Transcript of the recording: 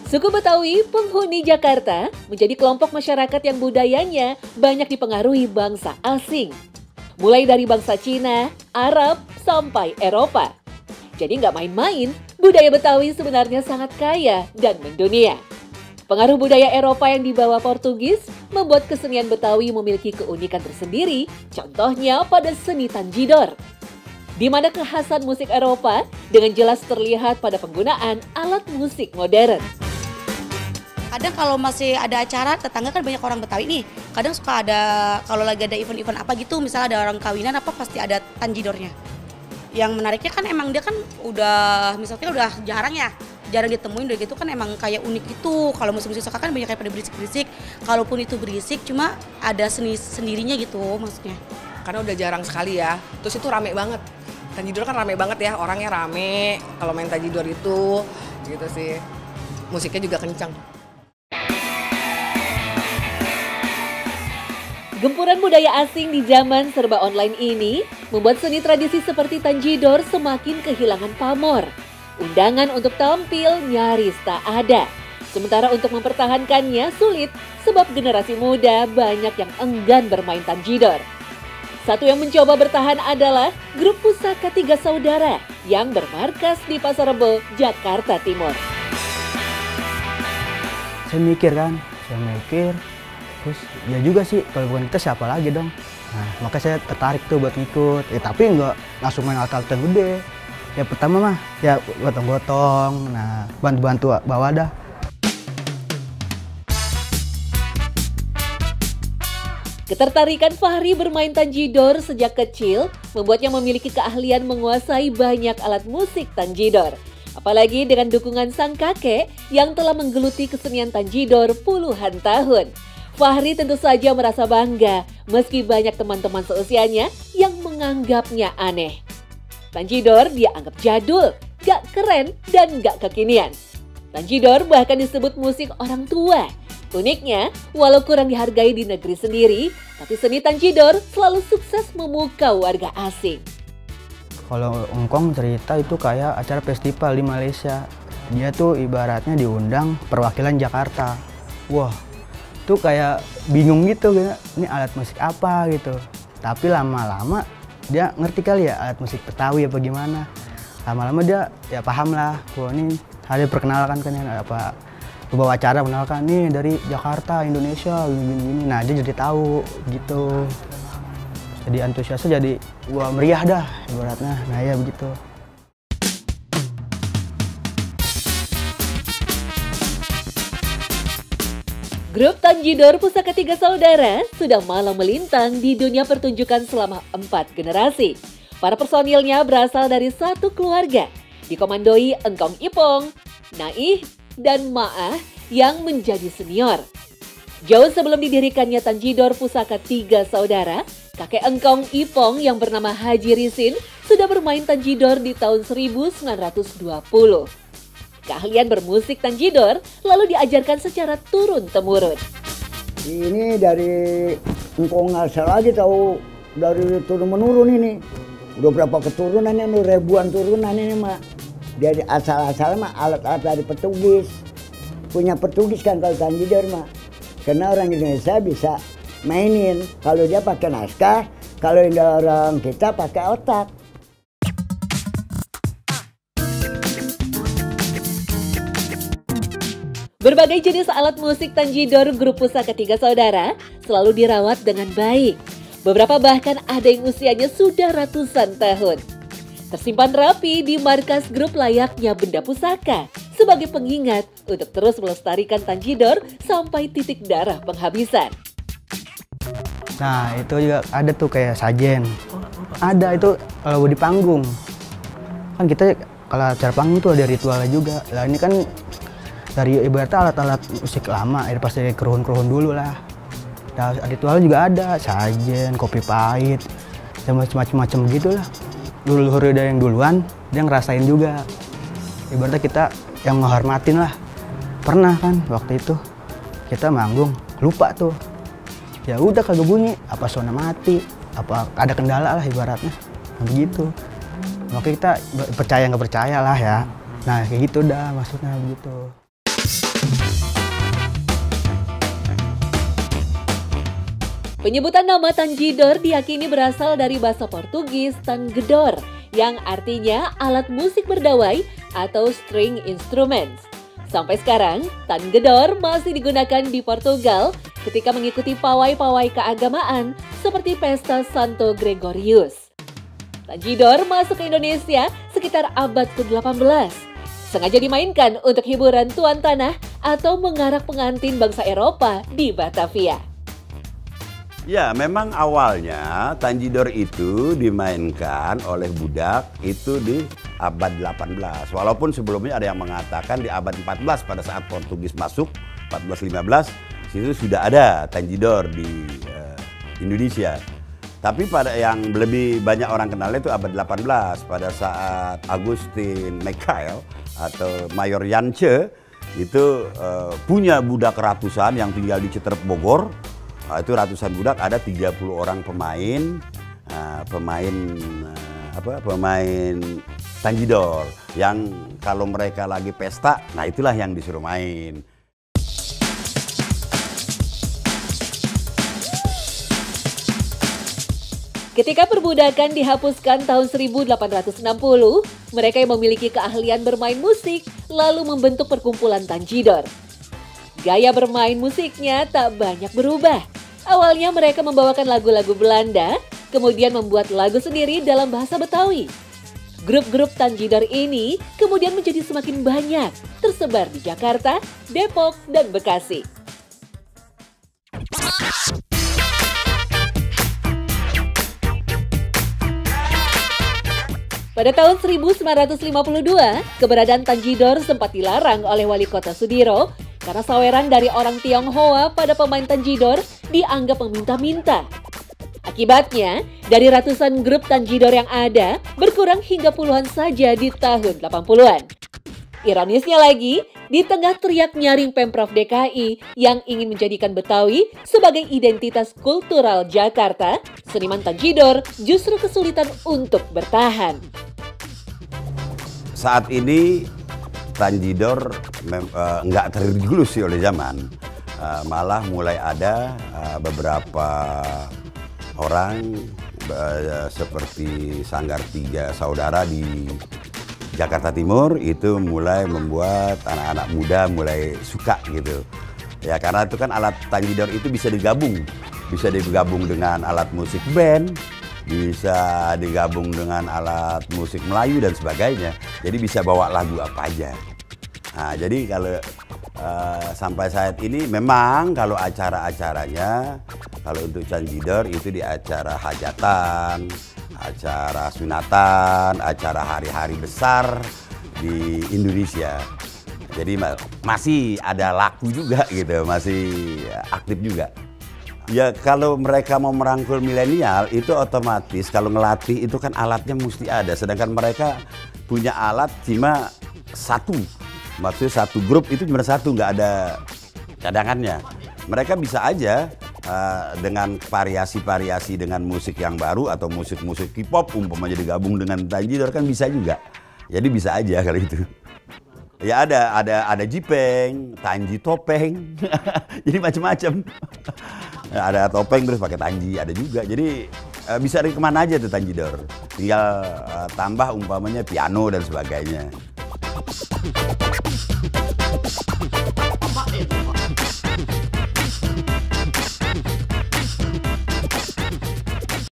Suku Betawi, penghuni Jakarta, menjadi kelompok masyarakat yang budayanya banyak dipengaruhi bangsa asing. Mulai dari bangsa Cina, Arab, sampai Eropa. Jadi nggak main-main, budaya Betawi sebenarnya sangat kaya dan mendunia. Pengaruh budaya Eropa yang dibawa Portugis membuat kesenian Betawi memiliki keunikan tersendiri, contohnya pada seni Tanjidor. Di mana kekhasan musik Eropa dengan jelas terlihat pada penggunaan alat musik modern. Kadang kalau masih ada acara, tetangga kan banyak orang Betawi nih. Kadang suka ada, kalau lagi ada event-event apa gitu, misalnya ada orang kawinan apa, pasti ada tanjidornya. Yang menariknya kan emang dia kan misalnya udah jarang ditemuin, udah gitu kan emang kayak unik gitu. Kalau musik-musik soka kan banyak kayak pada berisik-berisik. Kalaupun itu berisik, cuma ada seni sendirinya gitu maksudnya. Karena udah jarang sekali ya, terus itu rame banget. Tanjidor kan rame banget ya, orangnya rame kalau main tanjidor itu, gitu sih. Musiknya juga kencang. Gempuran budaya asing di zaman serba online ini membuat seni tradisi seperti Tanjidor semakin kehilangan pamor. Undangan untuk tampil nyaris tak ada. Sementara untuk mempertahankannya sulit sebab generasi muda banyak yang enggan bermain Tanjidor. Satu yang mencoba bertahan adalah grup Pusaka Tiga Saudara yang bermarkas di Pasar Rebo, Jakarta Timur. Saya mikir, terus ya juga sih kalau bukan kita siapa lagi dong. Nah, maka saya tertarik tuh buat ngikut. Tapi nggak langsung main alat-alat yang gede. Ya pertama mah ya gotong-gotong, nah bantu-bantu bawa dah. Ketertarikan Fahri bermain Tanjidor sejak kecil membuatnya memiliki keahlian menguasai banyak alat musik Tanjidor. Apalagi dengan dukungan sang kakek yang telah menggeluti kesenian Tanjidor puluhan tahun. Fahri tentu saja merasa bangga meski banyak teman-teman seusianya yang menganggapnya aneh. Tanjidor dia anggap jadul, gak keren, dan gak kekinian. Tanjidor bahkan disebut musik orang tua. Uniknya, walau kurang dihargai di negeri sendiri, tapi seni Tanjidor selalu sukses memukau warga asing. Kalau Engkong cerita itu kayak acara festival di Malaysia. Dia tuh ibaratnya diundang perwakilan Jakarta. Wah, tuh kayak bingung gitu, ini alat musik apa gitu. Tapi lama-lama dia ngerti kali ya alat musik Betawi apa gimana. Lama-lama dia ya paham lah. Wah, ini ada perkenalkan kan ya apa. Bawa acara mengenalkan nih dari Jakarta, Indonesia, gini-gini. Nah dia jadi tahu gitu. Jadi antusiasnya jadi wah meriah dah ibaratnya. Nah ya begitu. Grup Tanjidor Pusaka Tiga Saudara sudah malang melintang di dunia pertunjukan selama 4 generasi. Para personilnya berasal dari satu keluarga, dikomandoi Engkong Ipong, Naih, dan Maah yang menjadi senior. Jauh sebelum didirikannya Tanjidor Pusaka Tiga Saudara, kakek Engkong Ipong yang bernama Haji Risin sudah bermain Tanjidor di tahun 1920. Keahlian bermusik Tanjidor lalu diajarkan secara turun-temurun. Ini dari Engkong asal lagi tahu dari turun-menurun ini. Udah berapa keturunan ini, ribuan turunan ini mak. Dari asal-asal mah alat-alat dari Portugis. Punya Portugis kan kalau Tanjidor mah. Karena orang Indonesia bisa mainin. Kalau dia pakai naskah, kalau orang kita pakai otak. Berbagai jenis alat musik Tanjidor grup Pusaka Tiga Saudara selalu dirawat dengan baik. Beberapa bahkan ada yang usianya sudah ratusan tahun. Tersimpan rapi di markas grup layaknya benda pusaka sebagai pengingat untuk terus melestarikan Tanjidor sampai titik darah penghabisan. Nah itu juga ada tuh kayak sajen. Ada itu kalau di panggung. Kan kita kalau acara panggung tuh ada ritualnya juga. Lah ini kan dari ibaratnya alat-alat musik lama, pasti keruhun-keruhun dulu lah. Nah, ritualnya juga ada, sajen, kopi pahit, macam-macam gitu lah. Leluhur udah yang duluan, dia ngerasain juga. Ibaratnya kita yang menghormatin lah. Pernah kan waktu itu kita manggung, lupa tuh. Ya udah kagak bunyi, apa zona mati, apa ada kendala lah ibaratnya. Begitu. Makanya kita percaya nggak percaya lah ya. Nah kayak gitu dah maksudnya begitu. Penyebutan nama Tanjidor diyakini berasal dari bahasa Portugis tangedor, yang artinya alat musik berdawai atau string instruments. Sampai sekarang, tangedor masih digunakan di Portugal ketika mengikuti pawai-pawai keagamaan seperti Pesta Santo Gregorius. Tanjidor masuk ke Indonesia sekitar abad ke-18. Sengaja dimainkan untuk hiburan tuan tanah atau mengarak pengantin bangsa Eropa di Batavia. Ya, memang awalnya Tanjidor itu dimainkan oleh budak itu di abad 18. Walaupun sebelumnya ada yang mengatakan di abad 14 pada saat Portugis masuk, 14-15, itu sudah ada Tanjidor di Indonesia. Tapi pada yang lebih banyak orang kenalnya itu abad 18 pada saat Agustin Mikael atau Mayor Yance itu punya budak ratusan yang tinggal di Citerep Bogor. Itu ratusan budak, ada 30 orang pemain Tanjidor yang kalau mereka lagi pesta, nah itulah yang disuruh main. Ketika perbudakan dihapuskan tahun 1860, mereka yang memiliki keahlian bermain musik lalu membentuk perkumpulan Tanjidor. Gaya bermain musiknya tak banyak berubah. Awalnya mereka membawakan lagu-lagu Belanda, kemudian membuat lagu sendiri dalam bahasa Betawi. Grup-grup Tanjidor ini kemudian menjadi semakin banyak, tersebar di Jakarta, Depok, dan Bekasi. Pada tahun 1952, keberadaan Tanjidor sempat dilarang oleh Wali Kota Sudiro karena saweran dari orang Tionghoa pada pemain Tanjidor dianggap meminta-minta. Akibatnya, dari ratusan grup Tanjidor yang ada, berkurang hingga puluhan saja di tahun 80-an. Ironisnya lagi, di tengah teriak nyaring Pemprov DKI yang ingin menjadikan Betawi sebagai identitas kultural Jakarta, seniman Tanjidor justru kesulitan untuk bertahan. Saat ini Tanjidor nggak terrevolusi oleh zaman, malah mulai ada beberapa orang seperti Sanggar Tiga Saudara di Jakarta Timur itu mulai membuat anak-anak muda mulai suka gitu. Ya karena itu kan alat Tanjidor itu bisa digabung dengan alat musik band, bisa digabung dengan alat musik Melayu dan sebagainya. Jadi bisa bawa lagu apa aja. Nah, jadi kalau sampai saat ini memang kalau acara-acaranya, kalau untuk Tanjidor itu di acara hajatan, acara sunatan, acara hari-hari besar di Indonesia. Jadi masih ada laku juga gitu, masih aktif juga. Ya kalau mereka mau merangkul milenial itu otomatis kalau ngelatih itu kan alatnya mesti ada. Sedangkan mereka punya alat cuma satu. Maksudnya satu grup itu cuma satu, nggak ada cadangannya. Mereka bisa aja dengan variasi-variasi dengan musik yang baru atau musik-musik K-pop umpamanya digabung dengan Tanjidor kan bisa juga. Jadi bisa aja kalau itu. Ya ada Jipeng, Tanji topeng. Jadi macam-macam. Ada topeng terus pakai Tanji, ada juga. Jadi bisa dari kemana aja tuh Tanjidor. Tinggal tambah umpamanya piano dan sebagainya.